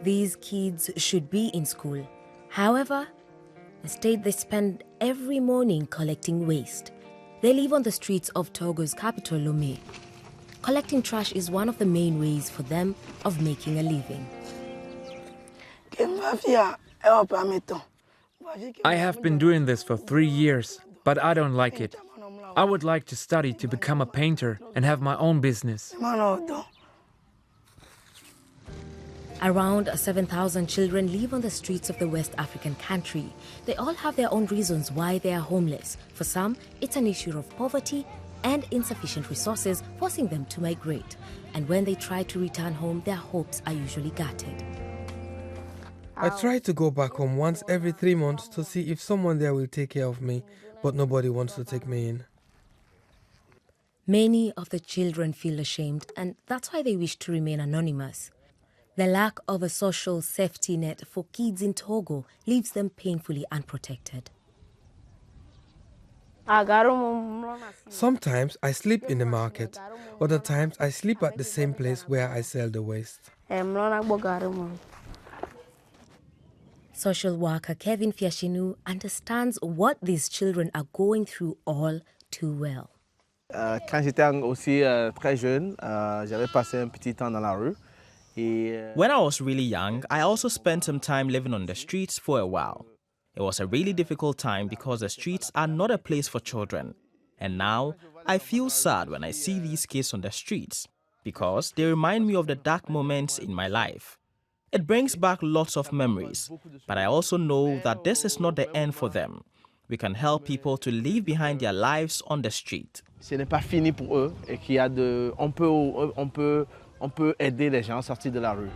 These kids should be in school. However, instead they spend every morning collecting waste. They live on the streets of Togo's capital, Lomé. Collecting trash is one of the main ways for them of making a living. I have been doing this for 3 years, but I don't like it. I would like to study to become a painter and have my own business. Around 7,000 children live on the streets of the West African country. They all have their own reasons why they are homeless. For some, it's an issue of poverty and insufficient resources forcing them to migrate. And when they try to return home, their hopes are usually gutted. I try to go back home once every 3 months to see if someone there will take care of me, but nobody wants to take me in. Many of the children feel ashamed, and that's why they wish to remain anonymous. The lack of a social safety net for kids in Togo leaves them painfully unprotected. Sometimes I sleep in the market, other times I sleep at the same place where I sell the waste. Social worker Kevin Fiashinu understands what these children are going through all too well. Quand j'étais aussi très jeune, j'avais passé un petit temps dans la rue. When I was really young, I also spent some time living on the streets for a while. It was a really difficult time because the streets are not a place for children. And now, I feel sad when I see these kids on the streets because they remind me of the dark moments in my life. It brings back lots of memories, but I also know that this is not the end for them. We can help people to leave behind their lives on the street. Ce n'est pas fini pour eux et qu'il y a on peut aider les gens à sortir de la rue.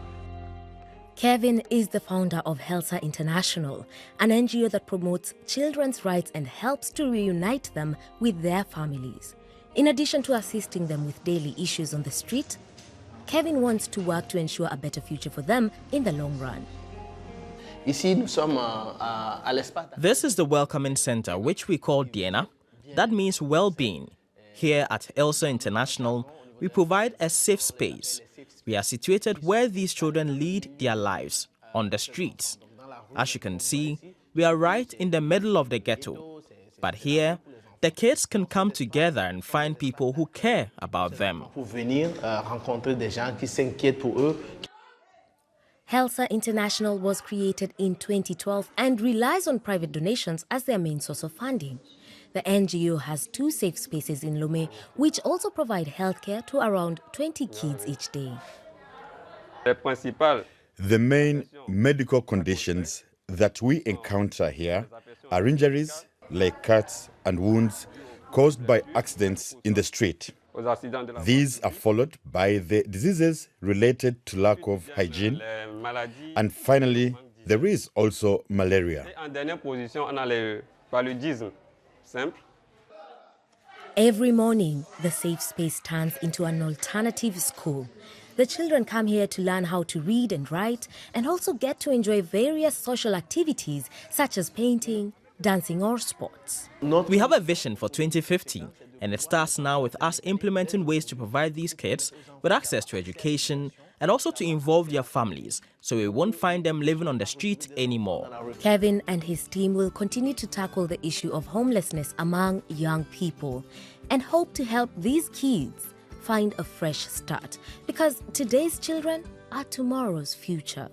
Kevin is the founder of Hälsa International, an NGO that promotes children's rights and helps to reunite them with their families. In addition to assisting them with daily issues on the street, Kevin wants to work to ensure a better future for them in the long run. This is the Welcoming Center, which we call Diena. That means well-being. Here at Hälsa International, we provide a safe space. We are situated where these children lead their lives, on the streets. As you can see, we are right in the middle of the ghetto. But here, the kids can come together and find people who care about them. Hälsa International was created in 2012 and relies on private donations as their main source of funding. The NGO has 2 safe spaces in Lomé, which also provide healthcare to around 20 kids each day. The main medical conditions that we encounter here are injuries like cuts and wounds caused by accidents in the street. These are followed by the diseases related to lack of hygiene. And finally, there is also malaria. Every morning, the safe space turns into an alternative school. The children come here to learn how to read and write and also get to enjoy various social activities such as painting, dancing or sports. We have a vision for 2015, and it starts now with us implementing ways to provide these kids with access to education and also to involve their families so we won't find them living on the street anymore. Kevin and his team will continue to tackle the issue of homelessness among young people and hope to help these kids find a fresh start because today's children are tomorrow's future.